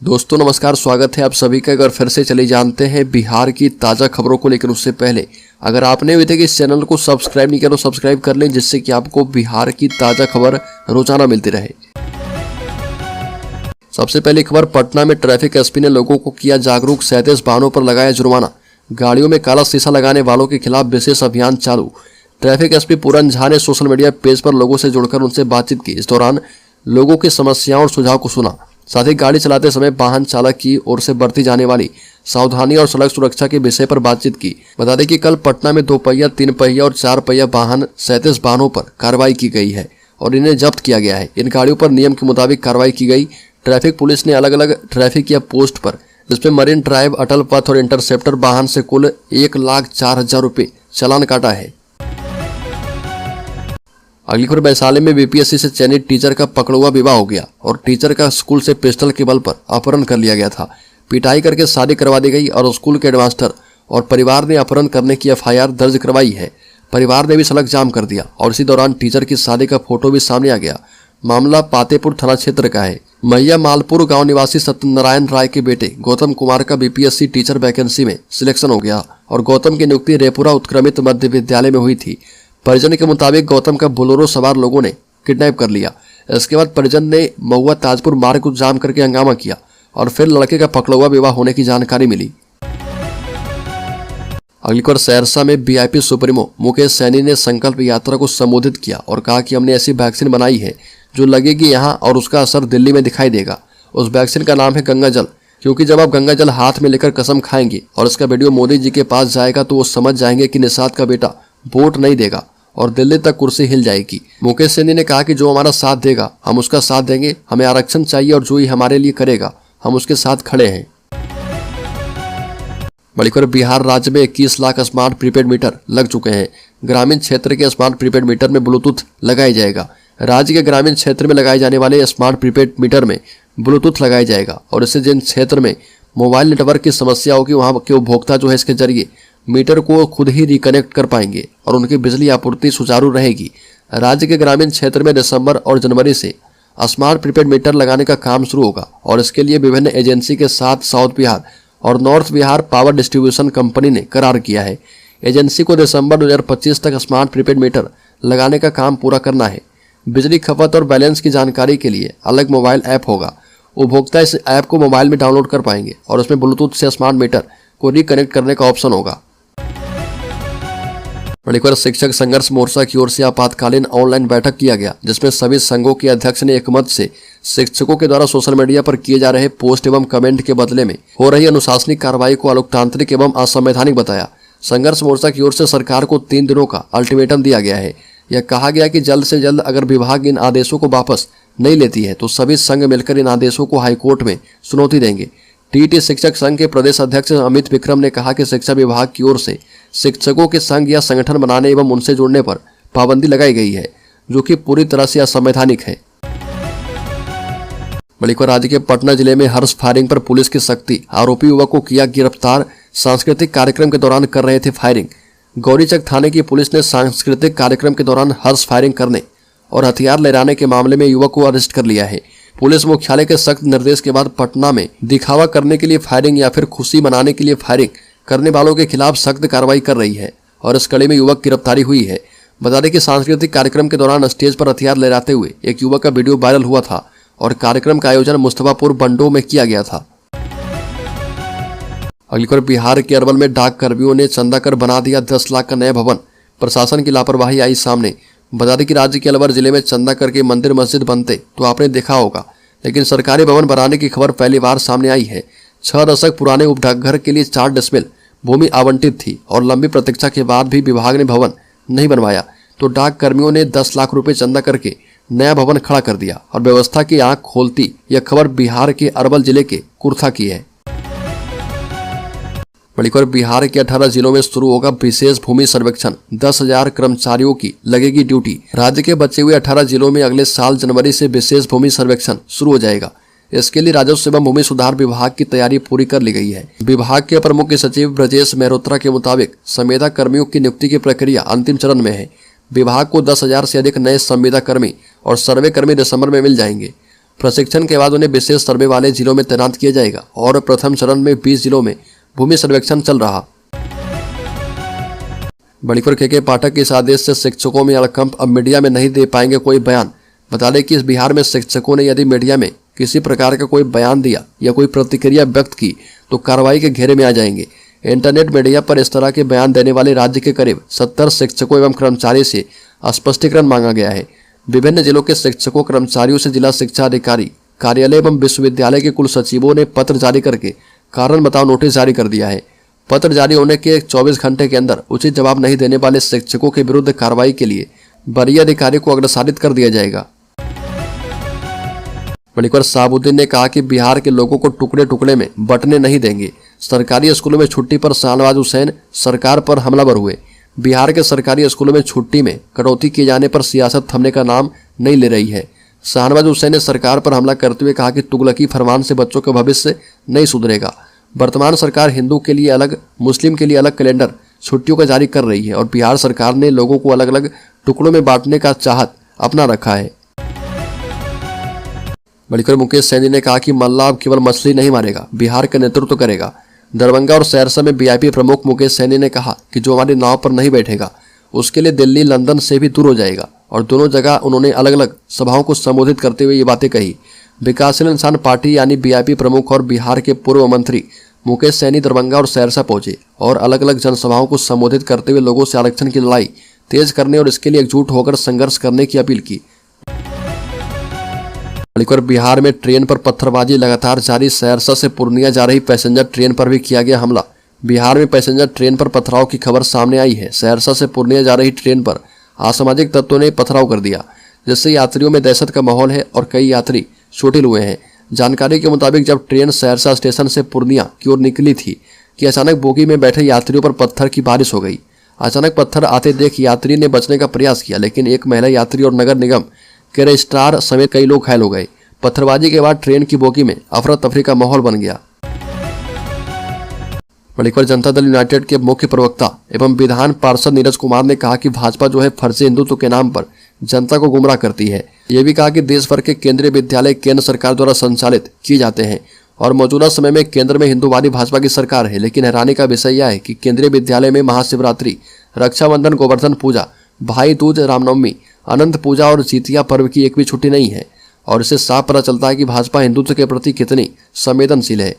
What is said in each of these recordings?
दोस्तों नमस्कार, स्वागत है आप सभी का। अगर फिर से चले जानते हैं बिहार की ताज़ा खबरों को, लेकिन उससे पहले अगर आपने अभी तक इस चैनल को सब्सक्राइब नहीं किया तो सब्सक्राइब कर लें, जिससे कि आपको बिहार की ताज़ा खबर रोजाना मिलती रहे। सबसे पहली खबर, पटना में ट्रैफिक एसपी ने लोगों को किया जागरूक, 37 वाहनों पर लगाया जुर्माना। गाड़ियों में काला शीशा लगाने वालों के खिलाफ विशेष अभियान चालू। ट्रैफिक एसपी पूरन झा ने सोशल मीडिया पेज पर लोगों से जुड़कर उनसे बातचीत की। इस दौरान लोगों की समस्याओं और सुझाव को सुना। साथ ही गाड़ी चलाते समय वाहन चालक की ओर से बरती जाने वाली सावधानी और सड़क सुरक्षा के विषय पर बातचीत की। बता दें कि कल पटना में 2 पहिया, 3 पहिया और 4 पहिया वाहन 37 वाहनों पर कार्रवाई की गई है और इन्हें जब्त किया गया है। इन गाड़ियों पर नियम के मुताबिक कार्रवाई की गई। ट्रैफिक पुलिस ने अलग अलग ट्रैफिक या पोस्ट पर, जिसमें मरीन ड्राइव, अटल पथ और इंटरसेप्टर वाहन से कुल 1,04,000 रुपये चालान काटा है। अगली खबर, वैशाली में बीपीएससी से चयनित टीचर का पकड़ुआ विवाह हो गया और टीचर का स्कूल से पिस्टल के बल पर अपहरण कर लिया गया था। पिटाई करके शादी करवा दी गई और स्कूल के हेडमास्टर और परिवार ने अपहरण करने की एफआईआर दर्ज करवाई है। परिवार ने भी सड़क जाम कर दिया और इसी दौरान टीचर की शादी का फोटो भी सामने आ गया। मामला पातेपुर थाना क्षेत्र का है। मैया मालपुर गांव निवासी सत्यनारायण राय के बेटे गौतम कुमार का बीपीएससी टीचर वैकेंसी में सिलेक्शन हो गया और गौतम की नियुक्ति रेपुरा उत्क्रमित मध्य विद्यालय में हुई थी। परिजन के मुताबिक गौतम का बोलेरो सवार लोगों ने किडनैप कर लिया। इसके बाद परिजन ने महुआ ताजपुर मार्ग को जाम करके हंगामा किया और फिर लड़के का पकड़ुआ विवाह होने की जानकारी मिली। अगली खबर, सहरसा में वीआईपी सुप्रीमो मुकेश सैनी ने संकल्प यात्रा को संबोधित किया और कहा कि हमने ऐसी वैक्सीन बनाई है जो लगेगी यहाँ और उसका असर दिल्ली में दिखाई देगा। उस वैक्सीन का नाम है गंगा जल, क्योंकि जब आप गंगा जल हाथ में लेकर कसम खाएंगे और इसका वीडियो मोदी जी के पास जाएगा तो वो समझ जाएंगे कि निषाद का बेटा वोट नहीं देगा और दिल्ली तक कुर्सी हिल जाएगी। मुकेश सैनी ने कहा कि जो हमारा साथ देगा हम उसका साथ देंगे, हमें आरक्षण चाहिए और जो ही हमारे लिए करेगा हम उसके साथ खड़े हैं। बड़ी खबर, बिहार राज्य में 21 लाख स्मार्ट प्रीपेड मीटर लग चुके हैं। ग्रामीण क्षेत्र के स्मार्ट प्रीपेड मीटर में ब्लूटूथ लगाया जाएगा। राज्य के ग्रामीण क्षेत्र में लगाए जाने वाले स्मार्ट प्रीपेड मीटर में ब्लूटूथ लगाया जाएगा और इससे जिन क्षेत्र में मोबाइल नेटवर्क की समस्या होगी वहां के उपभोक्ता जो है इसके जरिए मीटर को खुद ही रिकनेक्ट कर पाएंगे और उनकी बिजली आपूर्ति सुचारू रहेगी। राज्य के ग्रामीण क्षेत्र में दिसंबर और जनवरी से स्मार्ट प्रीपेड मीटर लगाने का काम शुरू होगा और इसके लिए विभिन्न एजेंसी के साथ साउथ बिहार और north Bihar power distribution company ने करार किया है। एजेंसी को दिसंबर 2025 तक स्मार्ट प्रीपेड मीटर लगाने का काम पूरा करना है। बिजली खपत और बैलेंस की जानकारी के लिए अलग मोबाइल ऐप होगा। उपभोक्ता इस ऐप को मोबाइल में डाउनलोड कर पाएंगे और उसमें ब्लूटूथ से स्मार्ट मीटर को रिकनेक्ट करने का ऑप्शन होगा। बड़ी शिक्षक संघर्ष मोर्चा की ओर से आपातकालीन ऑनलाइन बैठक किया गया, जिसमें सभी संघों के अध्यक्ष ने एकमत से शिक्षकों के द्वारा सोशल मीडिया पर किए जा रहे पोस्ट एवं कमेंट के बदले में हो रही अनुशासनिक कार्रवाई को अलोकतांत्रिक एवं असंवैधानिक बताया। संघर्ष मोर्चा की ओर से सरकार को 3 दिनों का अल्टीमेटम दिया गया है। यह कहा गया कि जल्द से जल्द अगर विभाग इन आदेशों को वापस नहीं लेती है तो सभी संघ मिलकर इन आदेशों को हाईकोर्ट में चुनौती देंगे। टीटी शिक्षक संघ के प्रदेश अध्यक्ष अमित विक्रम ने कहा कि शिक्षा विभाग की ओर से शिक्षकों के संघ या संगठन बनाने एवं उनसे जुड़ने पर पाबंदी लगाई गई है, जो कि पूरी तरह से असंवैधानिक है। बड़ी खबर, राज्य के पटना जिले में हर्ष फायरिंग पर पुलिस की सख्ती। आरोपी युवक को किया गिरफ्तार। सांस्कृतिक कार्यक्रम के दौरान कर रहे थे फायरिंग। गौरीचक थाने की पुलिस ने सांस्कृतिक कार्यक्रम के दौरान हर्ष फायरिंग करने और हथियार ले जाने के मामले में युवक को अरेस्ट कर लिया है। पुलिस मुख्यालय के सख्त निर्देश के बाद पटना में दिखावा करने के लिए फायरिंग या फिर खुशी मनाने के लिए फायरिंग करने वालों के खिलाफ सख्त कार्रवाई कर रही है और इस कड़ी में युवक गिरफ्तारी हुई है। बता दें कि सांस्कृतिक कार्यक्रम के दौरान स्टेज पर हथियार ले जाते हुए एक युवक का वीडियो वायरल हुआ था और कार्यक्रम का आयोजन मुस्तफापुर बंडो में किया गया था। अगली खबर, बिहार के अरवल में डाक कर्मियों ने चंदा कर बना दिया 10 लाख का नया भवन। प्रशासन की लापरवाही आई सामने। बता दें कि राज्य के अलवर जिले में चंदा करके मंदिर मस्जिद बनते तो आपने देखा होगा, लेकिन सरकारी भवन बनाने की खबर पहली बार सामने आई है। 6 दशक पुराने उप डाकघर के लिए 4 डेसिमल भूमि आवंटित थी और लंबी प्रतीक्षा के बाद भी विभाग ने भवन नहीं बनवाया तो डाक कर्मियों ने 10 लाख रुपए चंदा करके नया भवन खड़ा कर दिया और व्यवस्था की आंख खोलती यह खबर बिहार के अरवल जिले के कुर्था की है। बड़ी खबर, बिहार के 18 जिलों में शुरू होगा विशेष भूमि सर्वेक्षण। 10,000 कर्मचारियों की लगेगी ड्यूटी। राज्य के बचे हुए 18 जिलों में अगले साल जनवरी से विशेष भूमि सर्वेक्षण शुरू हो जाएगा। इसके लिए राजस्व एवं भूमि सुधार विभाग की तैयारी पूरी कर ली गई है। विभाग के अपर मुख्य सचिव ब्रजेश मेहरोत्रा के मुताबिक संविदा कर्मियों की नियुक्ति की प्रक्रिया अंतिम चरण में है। विभाग को 10,000 से अधिक नए संविदा कर्मी और सर्वे कर्मी दिसंबर में मिल जाएंगे। प्रशिक्षण के बाद उन्हें विशेष सर्वे वाले जिलों में तैनात किया जाएगा और प्रथम चरण में 20 जिलों में भूमि सर्वेक्षण चल रहा। बड़ी खबर के पाठक के इस आदेश से शिक्षकों में हड़कंप, अब मीडिया में नहीं दे पाएंगे कोई बयान। बता दें कि इस बिहार में शिक्षकों ने यदि मीडिया में किसी प्रकार का कोई बयान दिया या कोई प्रतिक्रिया व्यक्त की तो कार्रवाई के घेरे में आ जाएंगे। इंटरनेट मीडिया पर इस तरह के बयान देने वाले राज्य के करीब 70 शिक्षकों एवं कर्मचारी से स्पष्टीकरण मांगा गया है। विभिन्न जिलों के शिक्षकों कर्मचारियों से जिला शिक्षा अधिकारी कार्यालय एवं विश्वविद्यालय के कुल सचिवों ने पत्र जारी करके कारण बताओ नोटिस जारी कर दिया है। पत्र जारी होने के 24 घंटे के अंदर उचित जवाब नहीं देने वाले शिक्षकों के विरुद्ध कार्रवाई के लिए वरीय अधिकारी को अग्रसारित कर दिया जाएगा। बड़ीकर साबुद्दीन ने कहा कि बिहार के लोगों को टुकड़े टुकड़े में बंटने नहीं देंगे। सरकारी स्कूलों में छुट्टी पर शाहनवाज हुसैन सरकार पर हमलावर हुए। बिहार के सरकारी स्कूलों में छुट्टी में कटौती किए जाने पर सियासत थमने का नाम नहीं ले रही है। शाहनवाज हुसैन ने सरकार पर हमला करते हुए कहा कि तुगलकी फरमान से बच्चों का भविष्य नहीं सुधरेगा। वर्तमान सरकार हिंदू के लिए अलग, मुस्लिम के लिए अलग कैलेंडर छुट्टियों का जारी कर रही है और बिहार सरकार ने लोगों को अलग अलग टुकड़ों में बांटने का चाहत अपना रखा है। बड़ीकर मुकेश सैनी ने कहा कि मल्ला अब केवल मछली नहीं मारेगा, बिहार का नेतृत्व करेगा। दरभंगा और सहरसा में वीआईपी प्रमुख मुकेश सैनी ने कहा कि जो हमारी नाव पर नहीं बैठेगा उसके लिए दिल्ली लंदन से भी दूर हो जाएगा और दोनों जगह उन्होंने अलग अलग सभाओं को संबोधित करते हुए ये बातें कही। विकासशील इंसान पार्टी यानी वीआईपी प्रमुख और बिहार के पूर्व मंत्री मुकेश सैनी दरभंगा और सहरसा पहुंचे और अलग अलग जनसभाओं को संबोधित करते हुए लोगों से आरक्षण की लड़ाई तेज करने और इसके लिए एकजुट होकर संघर्ष करने की अपील की। बिहार में ट्रेन पर पत्थरबाजी लगातार जारी। सहरसा से पूर्णिया जा रही पैसेंजर ट्रेन पर भी किया गया हमला। बिहार में पैसेंजर ट्रेन पर पथराव की खबर सामने आई है। सहरसा से पूर्णिया जा रही ट्रेन पर असामाजिक तत्वों ने पथराव कर दिया, जिससे यात्रियों में दहशत का माहौल है और कई यात्री चोटिल हुए हैं। जानकारी के मुताबिक जब ट्रेन सहरसा स्टेशन से पूर्णिया की ओर निकली थी कि अचानक बोगी में बैठे यात्रियों पर पत्थर की बारिश हो गई। अचानक पत्थर आते देख यात्री ने बचने का प्रयास किया, लेकिन एक महिला यात्री और नगर निगम के रजिस्ट्रार समेत कई लोग घायल हो गए। पत्थरबाजी के बाद ट्रेन की बोगी में अफरा तफरी का माहौल बन गया। बड़ीकर जनता दल यूनाइटेड के मुख्य प्रवक्ता एवं विधान पार्षद नीरज कुमार ने कहा कि भाजपा जो है फर्जी हिंदुत्व के नाम पर जनता को गुमराह करती है। ये भी कहा कि देश भर के केंद्रीय विद्यालय केंद्र सरकार द्वारा संचालित किए जाते हैं और मौजूदा समय में केंद्र में हिंदूवादी भाजपा की सरकार है। लेकिन हैरानी का विषय यह है कि केंद्रीय विद्यालय में महाशिवरात्रि, रक्षाबंधन, गोवर्धन पूजा, भाई दूज, रामनवमी, अनंत पूजा और जीतिया पर्व की एक भी छुट्टी नहीं है और इससे साफ पता चलता है कि भाजपा हिंदुत्व के प्रति कितनी संवेदनशील है।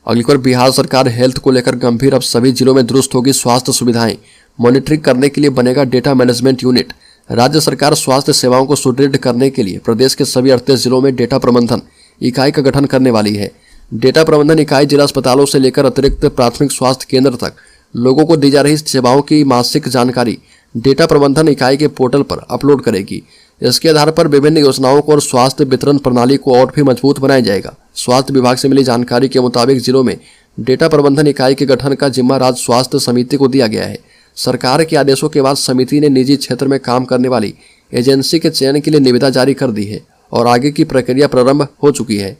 अगली खबर, बिहार सरकार हेल्थ को लेकर गंभीर। अब सभी जिलों में दुरुस्त होगी स्वास्थ्य सुविधाएं। मॉनिटरिंग करने के लिए बनेगा डेटा मैनेजमेंट यूनिट। राज्य सरकार स्वास्थ्य सेवाओं को सुदृढ़ करने के लिए प्रदेश के सभी 38 जिलों में डेटा प्रबंधन इकाई का गठन करने वाली है। डेटा प्रबंधन इकाई जिला अस्पतालों से लेकर अतिरिक्त प्राथमिक स्वास्थ्य केंद्र तक लोगों को दी जा रही सेवाओं की मासिक जानकारी डेटा प्रबंधन इकाई के पोर्टल पर अपलोड करेगी। इसके आधार पर विभिन्न योजनाओं को और स्वास्थ्य वितरण प्रणाली को और भी मजबूत बनाया जाएगा। स्वास्थ्य विभाग से मिली जानकारी के मुताबिक जिलों में डेटा प्रबंधन इकाई के गठन का जिम्मा राज्य स्वास्थ्य समिति को दिया गया है। सरकार के आदेशों के बाद समिति ने निजी क्षेत्र में काम करने वाली एजेंसी के चयन के लिए निविदा जारी कर दी है और आगे की प्रक्रिया प्रारंभ हो चुकी है।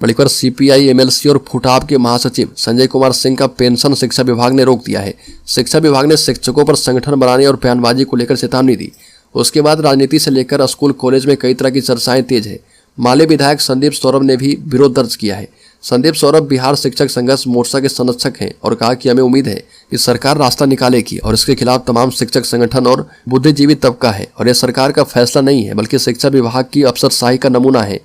बड़ीकर सीपीआई एमएलसी और फुटाब के महासचिव संजय कुमार सिंह का पेंशन शिक्षा विभाग ने रोक दिया है। शिक्षा विभाग ने शिक्षकों पर संगठन बनाने और बयानबाजी को लेकर चेतावनी दी। उसके बाद राजनीति से लेकर स्कूल कॉलेज में कई तरह की चर्चाएं तेज है। माले विधायक संदीप सौरभ ने भी विरोध दर्ज किया है। संदीप सौरभ बिहार शिक्षक संघर्ष मोर्चा के संरक्षक हैं और कहा कि हमें उम्मीद है कि सरकार रास्ता निकालेगी और इसके खिलाफ तमाम शिक्षक संगठन और बुद्धिजीवी तबका है और यह सरकार का फैसला नहीं है बल्कि शिक्षा विभाग की अफसरशाही का नमूना है।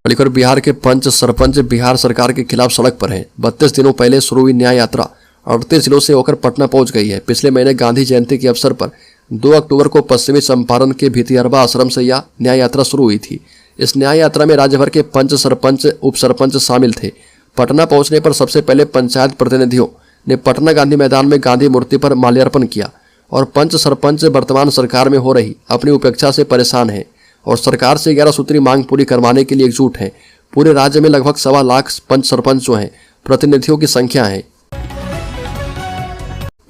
बड़ीकर बिहार के पंच सरपंच बिहार सरकार के खिलाफ सड़क पर हैं। 32 दिनों पहले शुरू हुई न्याय यात्रा 38 जिलों से होकर पटना पहुंच गई है। पिछले महीने गांधी जयंती के अवसर पर 2 अक्टूबर को पश्चिमी चंपारण के भितिहरवा आश्रम से यह न्याय यात्रा शुरू हुई थी। इस न्याय यात्रा में राज्य भर के पंच, सरपंच, उप सरपंच शामिल थे। पटना पहुंचने पर सबसे पहले पंचायत प्रतिनिधियों ने पटना गांधी मैदान में गांधी मूर्ति पर माल्यार्पण किया और पंच सरपंच वर्तमान सरकार में हो रही अपनी उपेक्षा से परेशान हैं और सरकार से 11 सूत्री मांग पूरी करवाने के लिए एकजुट हैं। पूरे राज्य में लगभग 1.25 लाख पंच सरपंच जो हैं प्रतिनिधियों की संख्या है।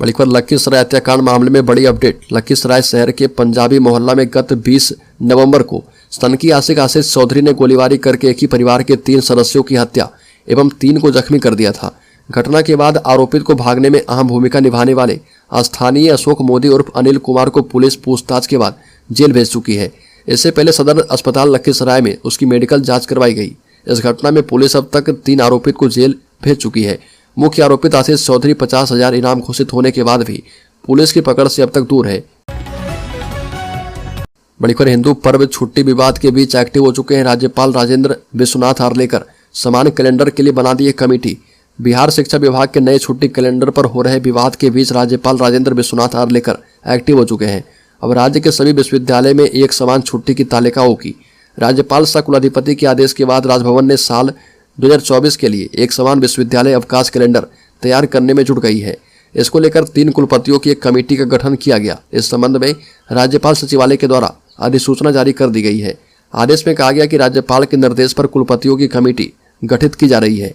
बड़ीकर लखीसराय हत्याकांड मामले में बड़ी अपडेट। लखीसराय शहर के पंजाबी मोहल्ला में गत 20 नवंबर को स्तनकी आशिक आशीष चौधरी ने गोलीबारी करके एक ही परिवार के 3 सदस्यों की हत्या एवं 3 को जख्मी कर दिया था। घटना के बाद आरोपित को भागने में अहम भूमिका निभाने वाले स्थानीय अशोक मोदी उर्फ अनिल कुमार को पुलिस पूछताछ के बाद जेल भेज चुकी है। इससे पहले सदर अस्पताल लखीसराय में उसकी मेडिकल जांच करवाई गई। इस घटना में पुलिस अब तक 3 आरोपित को जेल भेज चुकी है। मुख्य आरोपित आशीष चौधरी 50,000 इनाम घोषित होने के बाद भी पुलिस की पकड़ से अब तक दूर है। बड़ी खबर, हिंदू पर्व छुट्टी विवाद के बीच एक्टिव हो चुके हैं राज्यपाल राजेंद्र विश्वनाथ आर्लेकर। समान कैलेंडर के लिए बना दी है कमेटी। बिहार शिक्षा विभाग के नए छुट्टी कैलेंडर पर हो रहे विवाद के बीच राज्यपाल राजेंद्र विश्वनाथ आर्लेकर एक्टिव हो चुके हैं। अब राज्य के सभी विश्वविद्यालय में एक समान छुट्टी की तालिका होगी। राज्यपाल सह कुलाधिपति के आदेश के बाद राजभवन ने साल 2024 के लिए एक समान विश्वविद्यालय अवकाश कैलेंडर तैयार करने में जुट गई है। इसको लेकर 3 कुलपतियों की एक कमेटी का गठन किया गया। इस संबंध में राज्यपाल सचिवालय के द्वारा अधिसूचना जारी कर दी गई है। आदेश में कहा गया कि राज्यपाल के निर्देश पर कुलपतियों की कमेटी गठित की जा रही है।